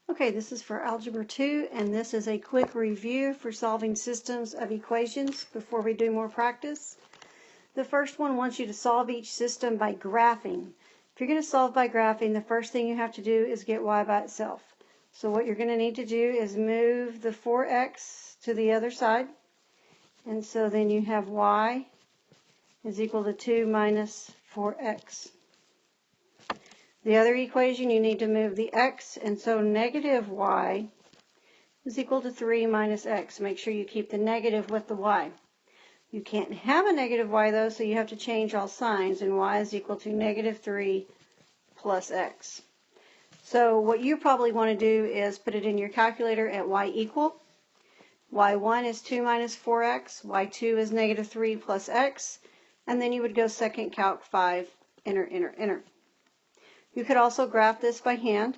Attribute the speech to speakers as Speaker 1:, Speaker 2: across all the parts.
Speaker 1: Okay, this is for Algebra 2, and this is a quick review for solving systems of equations before we do more practice. The first one wants you to solve each system by graphing. If you're going to solve by graphing, the first thing you have to do is get y by itself. So what you're going to need to do is move the 4x to the other side. And so then you have y is equal to 2 minus 4x. The other equation, you need to move the x, and so negative y is equal to 3 minus x. Make sure you keep the negative with the y. You can't have a negative y, though, so you have to change all signs, and y is equal to negative 3 plus x. So what you probably want to do is put it in your calculator at y equal. y1 is 2 minus 4x, y2 is negative 3 plus x, and then you would go second calc 5, enter, enter, enter. You could also graph this by hand.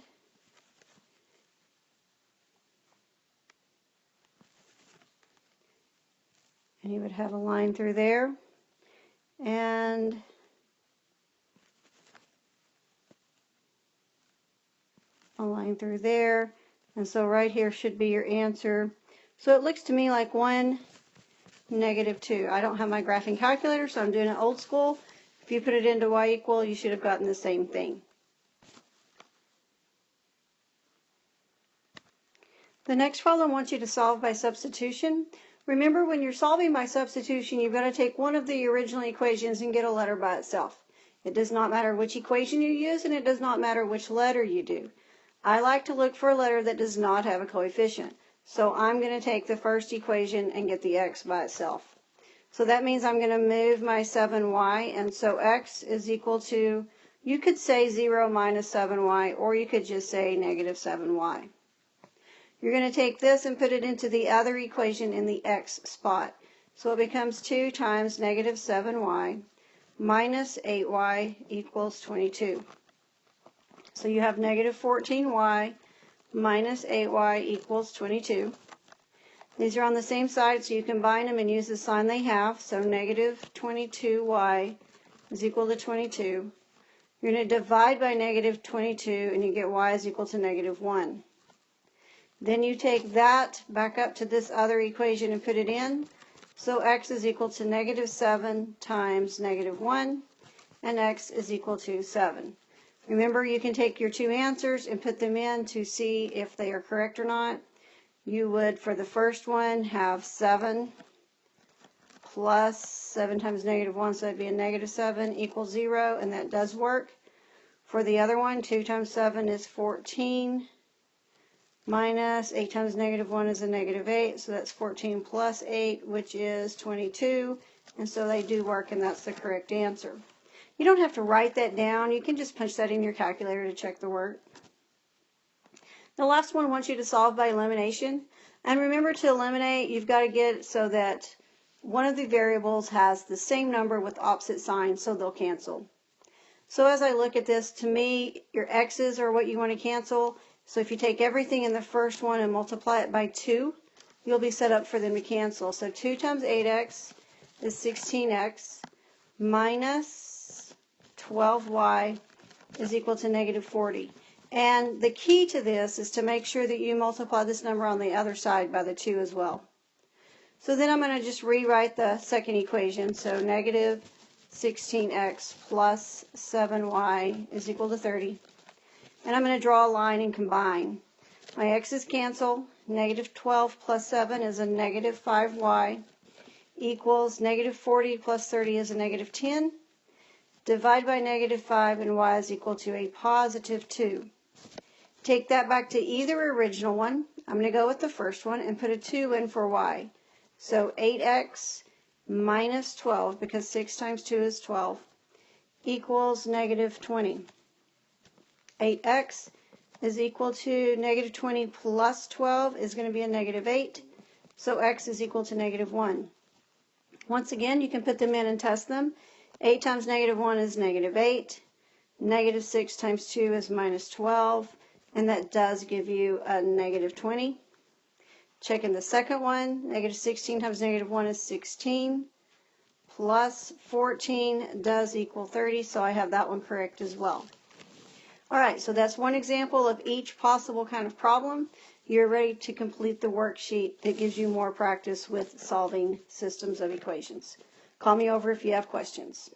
Speaker 1: And you would have a line through there and a line through there. And so right here should be your answer. So it looks to me like 1, negative 2. I don't have my graphing calculator, so I'm doing it old school. If you put it into y equal, you should have gotten the same thing. The next problem wants you to solve by substitution. Remember, when you're solving by substitution, you've got to take one of the original equations and get a letter by itself. It does not matter which equation you use, and it does not matter which letter you do. I like to look for a letter that does not have a coefficient. So I'm going to take the first equation and get the x by itself. So that means I'm going to move my 7y, and so x is equal to, you could say 0 minus 7y, or you could just say negative 7y. You're going to take this and put it into the other equation in the x spot. So it becomes 2 times negative 7y minus 8y equals 22. So you have negative 14y minus 8y equals 22. These are on the same side, so you combine them and use the sign they have. So negative 22y is equal to 22. You're going to divide by negative 22, and you get y is equal to negative 1. Then you take that back up to this other equation and put it in. So x is equal to negative 7 times negative 1, and x is equal to 7. Remember, you can take your two answers and put them in to see if they are correct or not. You would, for the first one, have 7 plus 7 times negative 1, so that'd be a negative 7 equals 0, and that does work. For the other one, 2 times 7 is 14. Minus 8 times negative 1 is a negative 8, so that's 14 plus 8, which is 22, and so they do work, and that's the correct answer. You don't have to write that down. You can just punch that in your calculator to check the work. The last one wants you to solve by elimination, and remember, to eliminate, you've got to get it so that one of the variables has the same number with opposite signs, so they'll cancel. So as I look at this, to me, your x's are what you want to cancel. So if you take everything in the first one and multiply it by 2, you'll be set up for them to cancel. So 2 times 8x is 16x minus 12y is equal to negative 40. And the key to this is to make sure that you multiply this number on the other side by the 2 as well. So then I'm going to just rewrite the second equation. So negative 16x plus 7y is equal to 30. And I'm going to draw a line and combine. My x's cancel. Negative 12 plus 7 is a negative 5y equals negative 40 plus 30 is a negative 10. Divide by negative 5, and y is equal to a positive 2. Take that back to either original one. I'm going to go with the first one and put a 2 in for y. So 8x minus 12, because 6 times 2 is 12, equals negative 20. 8x is equal to negative 20 plus 12 is going to be a negative 8. So x is equal to negative 1. Once again, you can put them in and test them. 8 times negative 1 is negative 8. Negative 6 times 2 is minus 12. And that does give you a negative 20. Checking the second one. Negative 16 times negative 1 is 16. Plus 14 does equal 30. So I have that one correct as well. All right, so that's one example of each possible kind of problem. You're ready to complete the worksheet that gives you more practice with solving systems of equations. Call me over if you have questions.